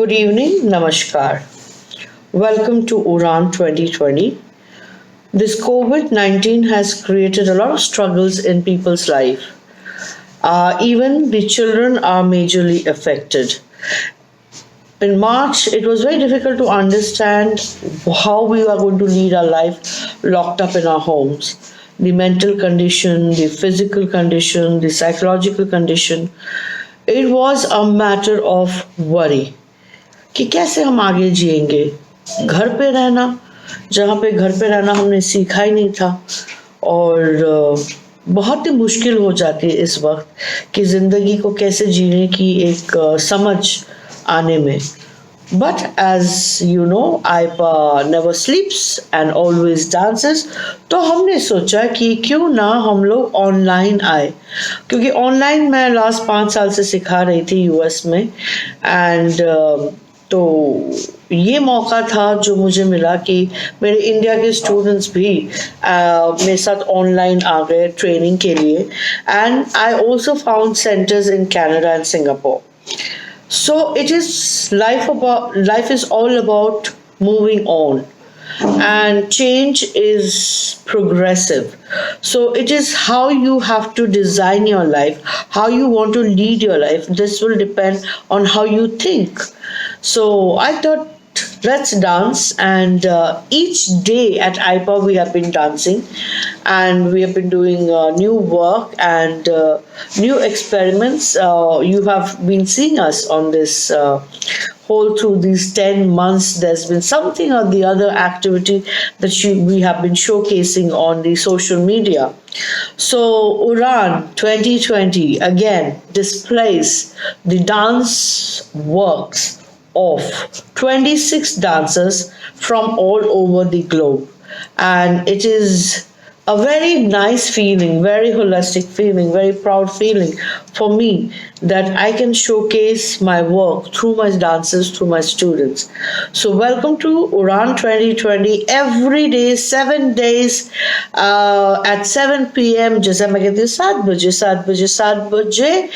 Good evening, Namaskar. Welcome to Uran 2020. This COVID 19 has created a lot of struggles in people's life. Even the children are majorly affected. In March, it was very difficult to understand how we are going to lead our life locked up in our homes. The mental condition, the physical condition, the psychological condition. It was a matter of worry. कि कैसे हम आगे जिएंगे घर पे रहना जहाँ पे घर पे रहना हमने सीखा ही नहीं था और बहुत ही मुश्किल हो जाती है इस वक्त कि ज़िंदगी को कैसे जीने की एक समझ आने में बट एज यू नो आईपा never sleeps and always dances तो हमने सोचा कि क्यों ना हम लोग ऑनलाइन आए क्योंकि ऑनलाइन मैं लास्ट 5 साल से सिखा रही थी यूएस में एंड तो ये मौका था जो मुझे मिला कि मेरे इंडिया के स्टूडेंट्स भी मेरे साथ ऑनलाइन आ गए ट्रेनिंग के लिए and I also found centres in Canada and Singapore so it is life is all about moving on and change is progressive. So it is how you have to design your life, how you want to lead your life. This will depend on how you think. So I thought let's dance and each day at IPA we have been dancing and we have been doing new work and new experiments. You have been seeing us on this whole through these 10 months there's been something or the other activity that we have been showcasing on the social media. So Uran 2020 again displays the dance works of 26 dancers from all over the globe and it is a very nice feeling, very holistic feeling, very proud feeling for me that I can showcase my work through my dances, through my students. So welcome to Uran 2020 every day, 7 days at 7 p.m. जैसे मैं कहती हूँ 7 बजे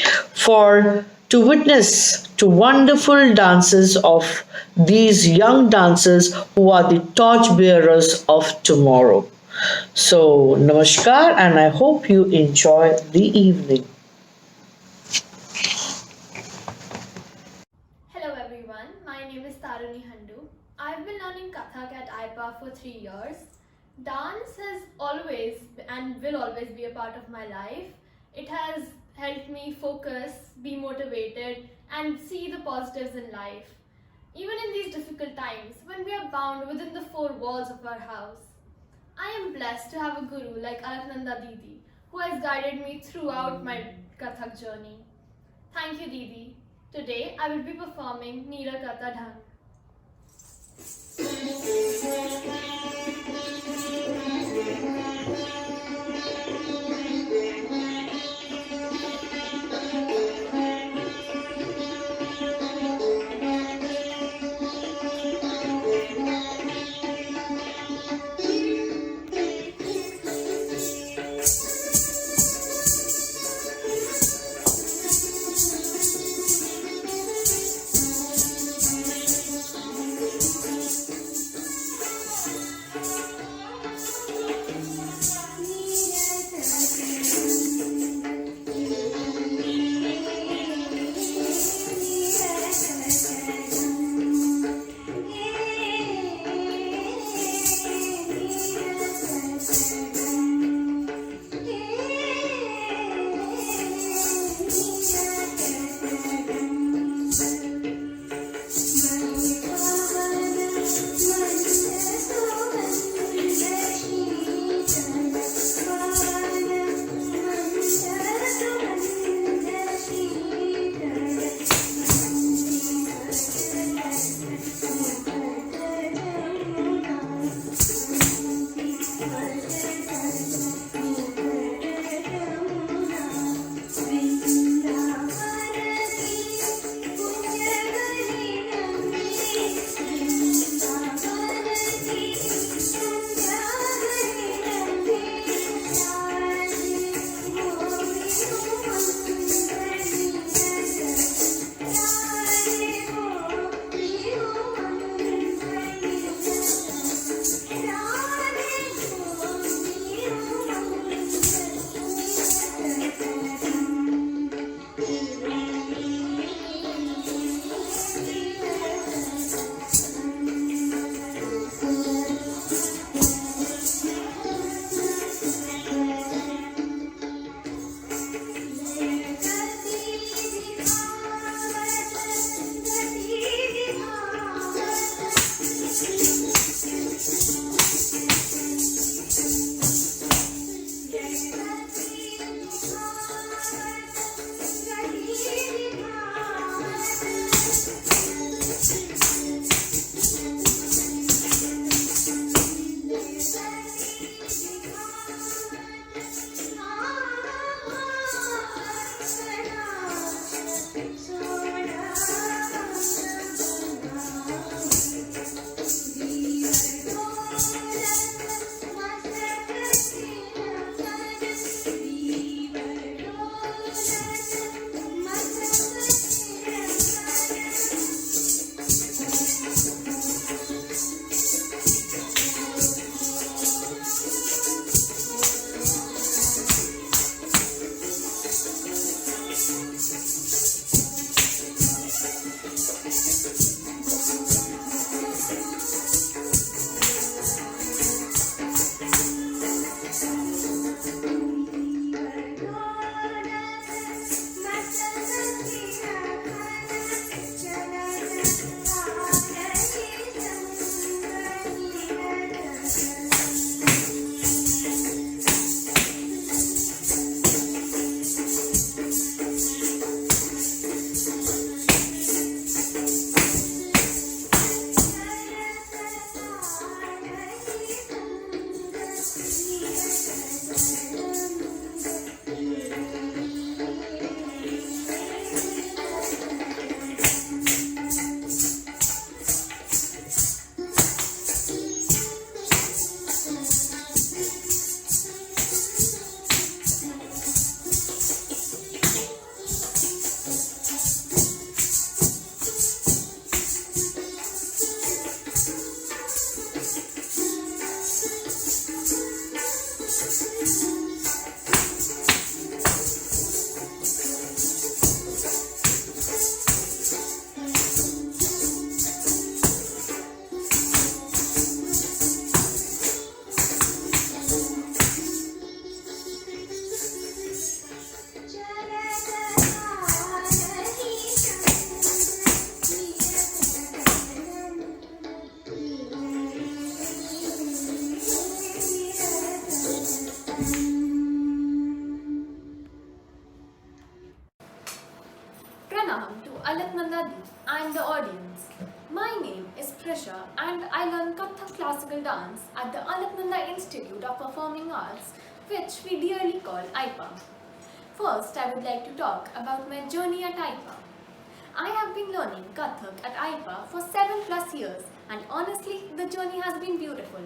for to witness to wonderful dances of these young dancers who are the torch bearers of tomorrow. So, namaskar, and I hope you enjoy the evening. Hello everyone, my name is Taruni Handu. I've been learning Kathak at IPA for 3 years. Dance has always and will always be a part of my life. It has helped me focus, be motivated, and see the positives in life. Even in these difficult times, when we are bound within the 4 walls of our house. I am blessed to have a guru like Alaknanda Didi, who has guided me throughout my Kathak journey. Thank you, Didi. Today, I will be performing Neera Katha Dhang. dance. My name is Prisha and I learn Kathak classical dance at the Alaknanda Institute of Performing Arts, which we dearly call IPA. First, I would like to talk about my journey at IPA. I have been learning Kathak at IPA for 7+ years and honestly, the journey has been beautiful.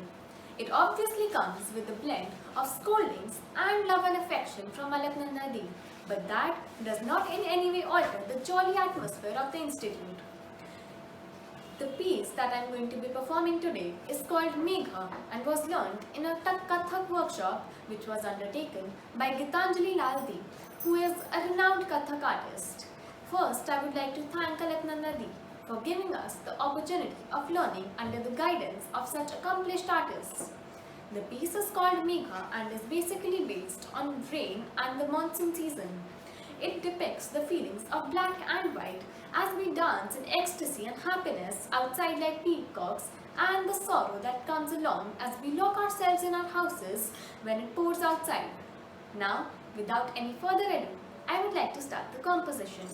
It obviously comes with a blend of scoldings and love and affection from Alaknanda Di, but that does not in any way alter the jolly atmosphere of the institute. The piece that I am going to be performing today is called Megha and was learnt in a Kathak workshop which was undertaken by Gitanjali Laldi, who is a renowned Kathak artist. First, I would like to thank Alaknanda Di for giving us the opportunity of learning under the guidance of such accomplished artists. The piece is called Megha and is basically based on rain and the monsoon season. It depicts the feelings of black and white as we dance in ecstasy and happiness outside like peacocks, and the sorrow that comes along as we lock ourselves in our houses when it pours outside. Now, without any further ado, I would like to start the composition.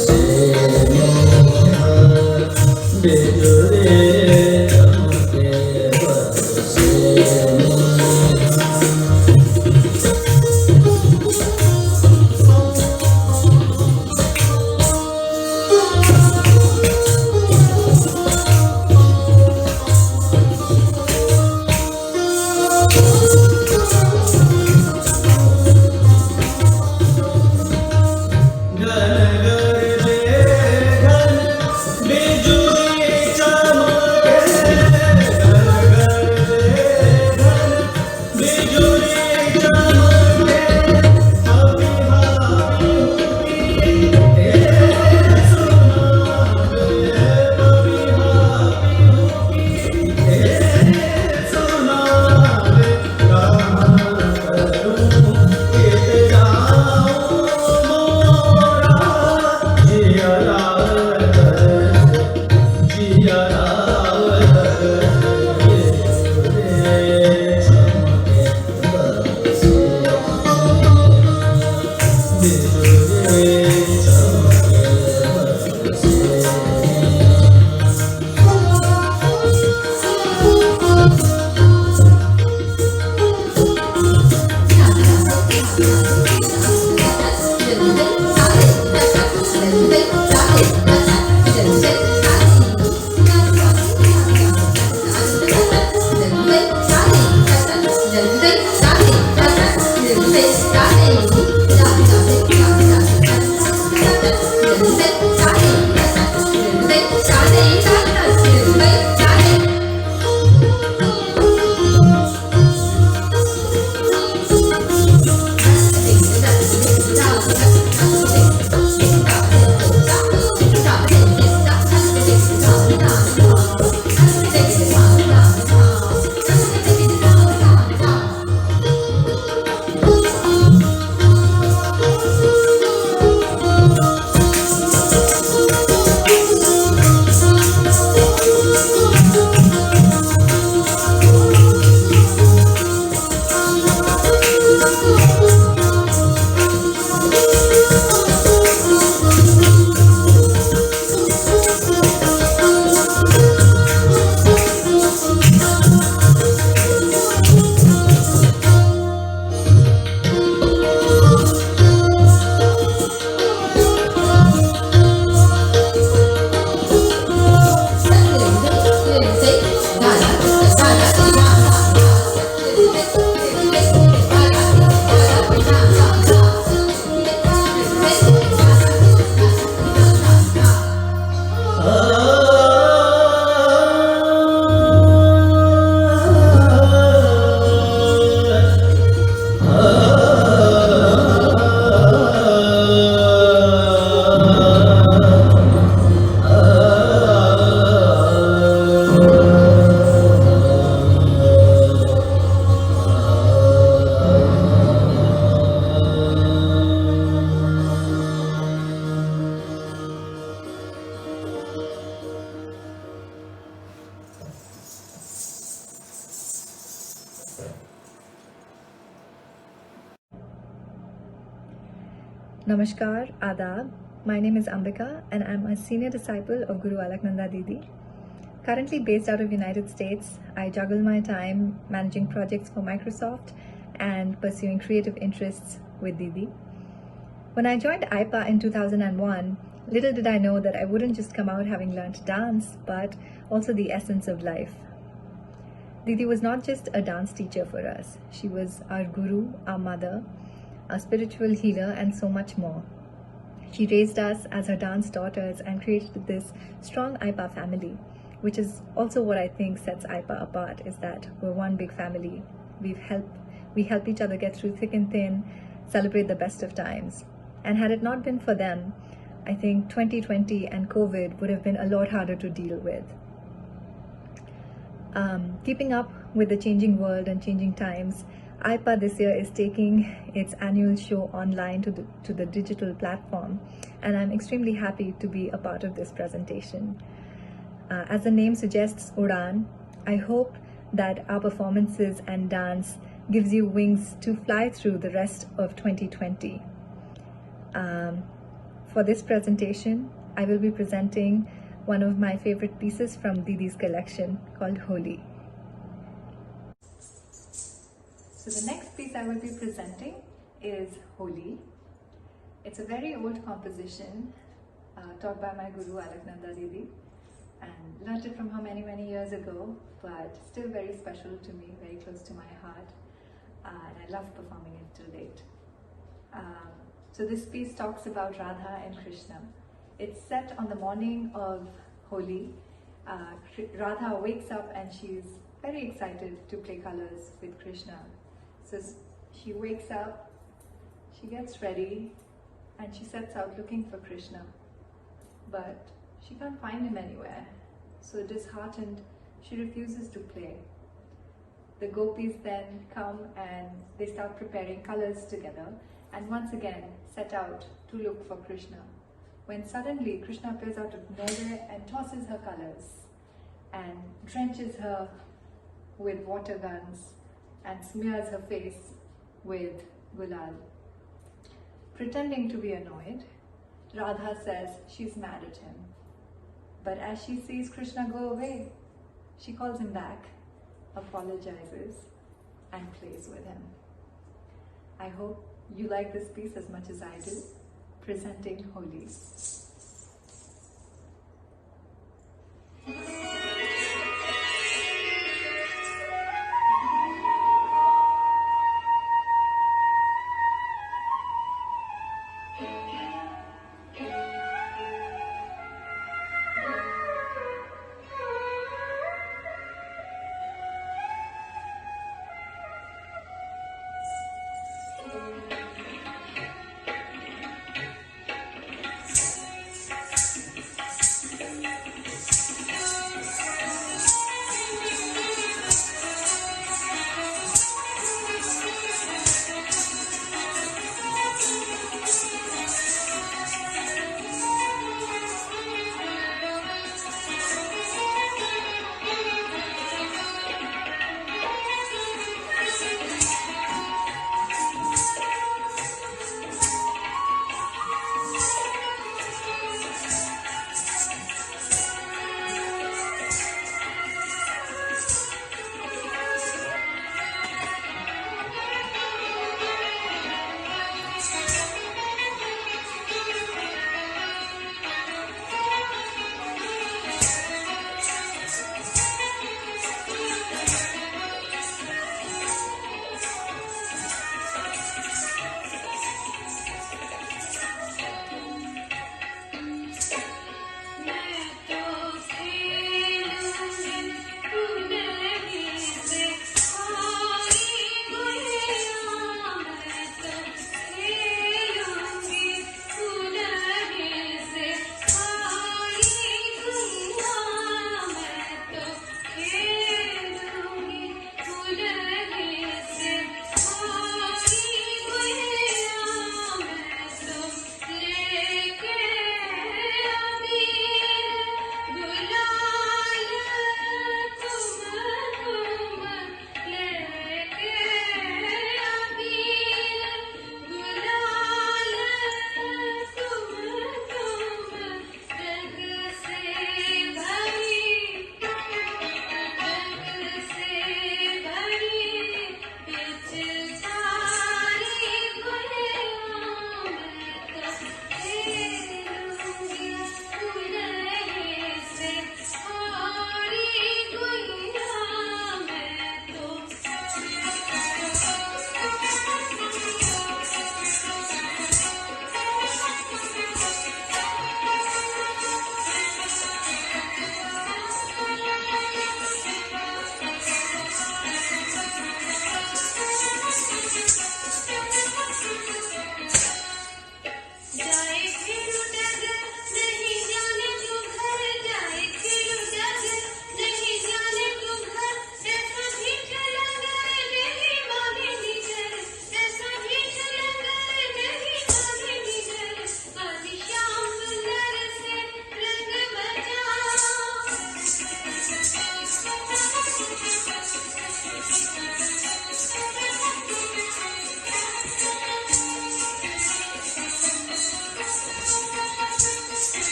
Say Namaskar, Adab. My name is Ambika and I'm a senior disciple of Guru Alaknanda Didi. Currently based out of United States, I juggle my time managing projects for Microsoft and pursuing creative interests with Didi. When I joined IPA in 2001, little did I know that I wouldn't just come out having learned dance, but also the essence of life. Didi was not just a dance teacher for us. She was our guru, our mother, a spiritual healer, and so much more. She raised us as her dance daughters and created this strong IPA family, which is also what I think sets IPA apart, is that we're one big family. We help each other get through thick and thin, celebrate the best of times. And had it not been for them, I think 2020 and COVID would have been a lot harder to deal with. Keeping up with the changing world and changing times, IPA this year is taking its annual show online to the digital platform, and I'm extremely happy to be a part of this presentation. As the name suggests, Udan, I hope that our performances and dance gives you wings to fly through the rest of 2020. For this presentation, I will be presenting one of my favorite pieces from Didi's collection called Holi. So the next piece I will be presenting is Holi. It's a very old composition taught by my guru Alaknanda Didi, and learned it from her many years ago, but still very special to me, very close to my heart, and I love performing it till date. So this piece talks about Radha and Krishna. It's set on the morning of Holi. Radha wakes up and she's very excited to play colors with Krishna. So she wakes up, she gets ready, and she sets out looking for Krishna. But she can't find him anywhere. So disheartened, she refuses to play. The gopis then come and they start preparing colors together, and once again set out to look for Krishna. When suddenly Krishna appears out of nowhere and tosses her colors and drenches her with water guns and smears her face with gulal. Pretending to be annoyed, Radha says she's mad at him. But as she sees Krishna go away, she calls him back, apologizes, and plays with him. I hope you like this piece as much as I do, presenting Holi.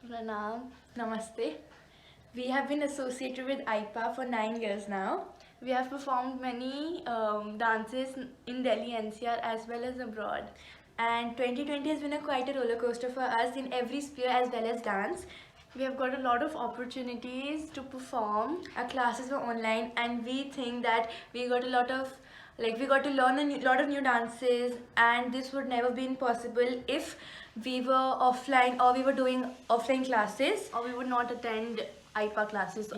Pranam, Namaste. We have been associated with IPA for 9 years now. We have performed many dances in Delhi NCR as well as abroad. And 2020 has been quite a roller coaster for us in every sphere as well as dance. We have got a lot of opportunities to perform. Our classes were online, and we think that we got a lot of we got to learn a lot of new dances, and this would never been possible if we were offline or we were doing offline classes, or we would not attend IPA classes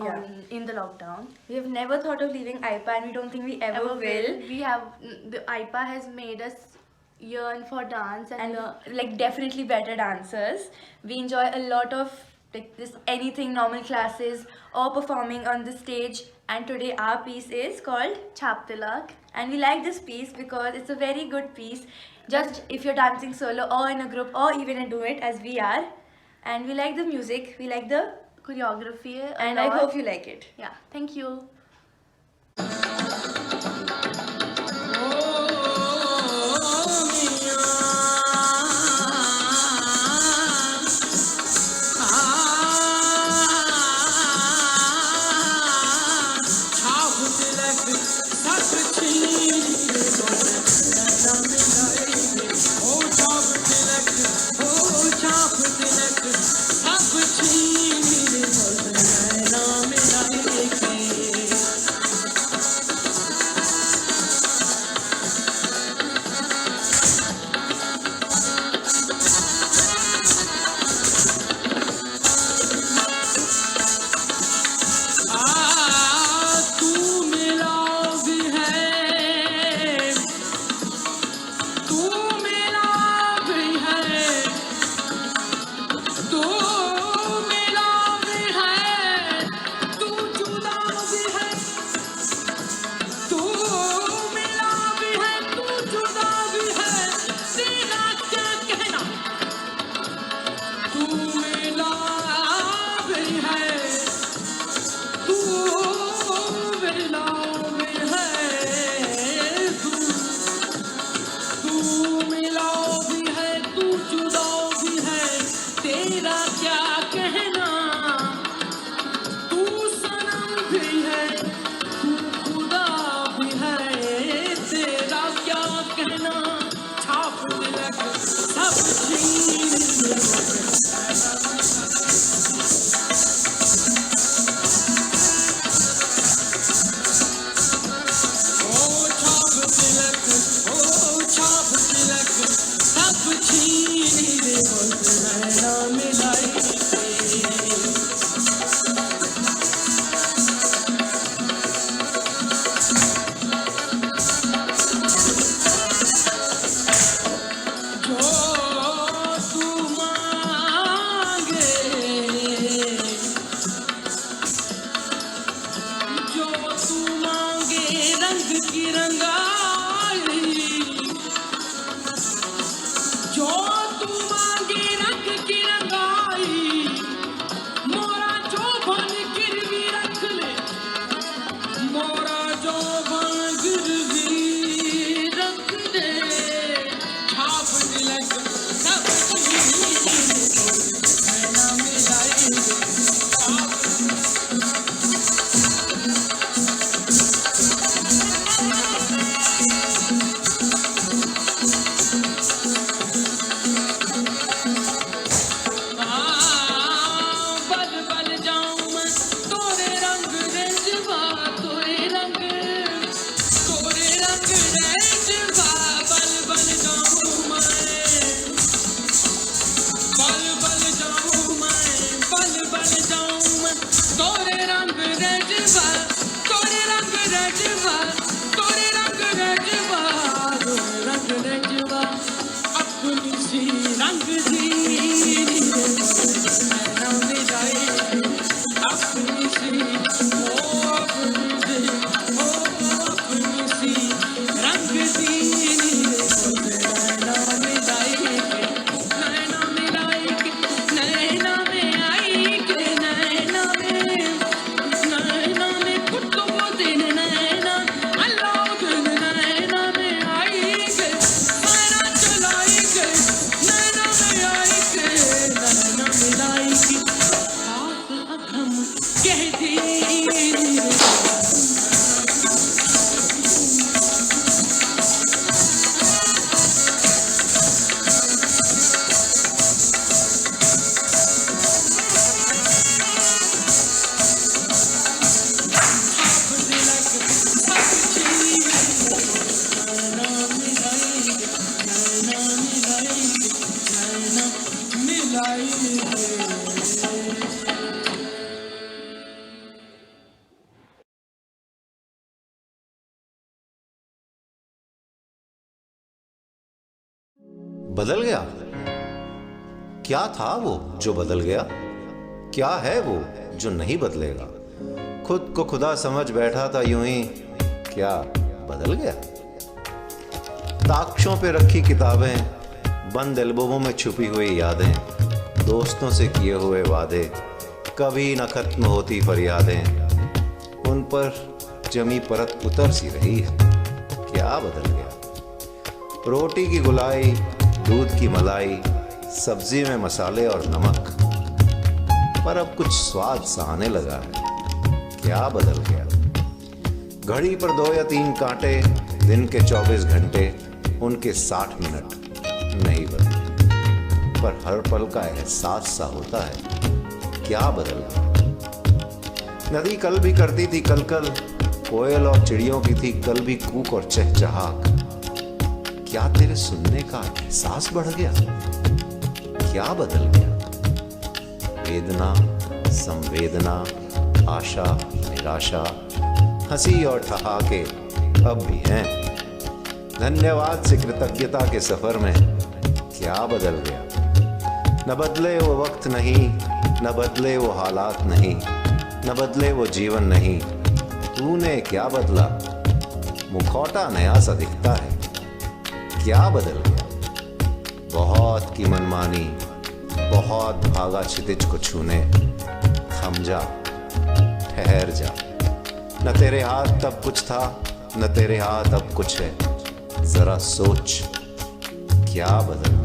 in the lockdown. We have never thought of leaving IPA, and we don't think we ever will. We have the IPA has made us yearn for dance and like definitely better dancers. We enjoy a lot of like this anything normal classes or performing on the stage, and today our piece is called Chap Tilak, and we like this piece because it's a very good piece just if you're dancing solo or in a group or even a duet as we are. And we like the music, we like the choreography, and I hope you like it. Yeah, thank you. बदल गया? क्या था वो जो बदल गया? क्या है वो जो नहीं बदलेगा? खुद को खुदा समझ बैठा था यूं ही, क्या बदल गया? ताक्षों पे रखी किताबें, बंद एल्बमों में छुपी हुई यादें, दोस्तों से किए हुए वादे, कभी न खत्म होती फरियादें, उन पर जमी परत उतर सी रही है, क्या बदल गया? रोटी की गुलाई, दूध की मलाई, सब्जी में मसाले और नमक, पर अब कुछ स्वाद सा आने लगा है, क्या बदल गया? घड़ी पर 2 या 3 कांटे, दिन के 24 घंटे, उनके 60 मिनट नहीं बदले, पर हर पल का एहसास सा होता है, क्या बदल गया? नदी कल भी करती थी कलकल, कोयल और चिड़ियों की थी कल भी कूक और चहचहाक, क्या तेरे सुनने का एहसास बढ़ गया? क्या बदल गया? वेदना, संवेदना, आशा, निराशा, हंसी और ठहाके अब भी हैं। धन्यवाद से कृतज्ञता के सफर में क्या बदल गया? न बदले वो वक्त नहीं, न बदले वो हालात नहीं, न बदले वो जीवन नहीं, तूने क्या बदला? मुखौटा नया सा दिखता है, क्या बदल गया? बहुत की मनमानी, बहुत भागा क्षितिज को छूने, थम जा, ठहर जा, न तेरे हाथ तब कुछ था, न तेरे हाथ अब कुछ है, जरा सोच, क्या बदल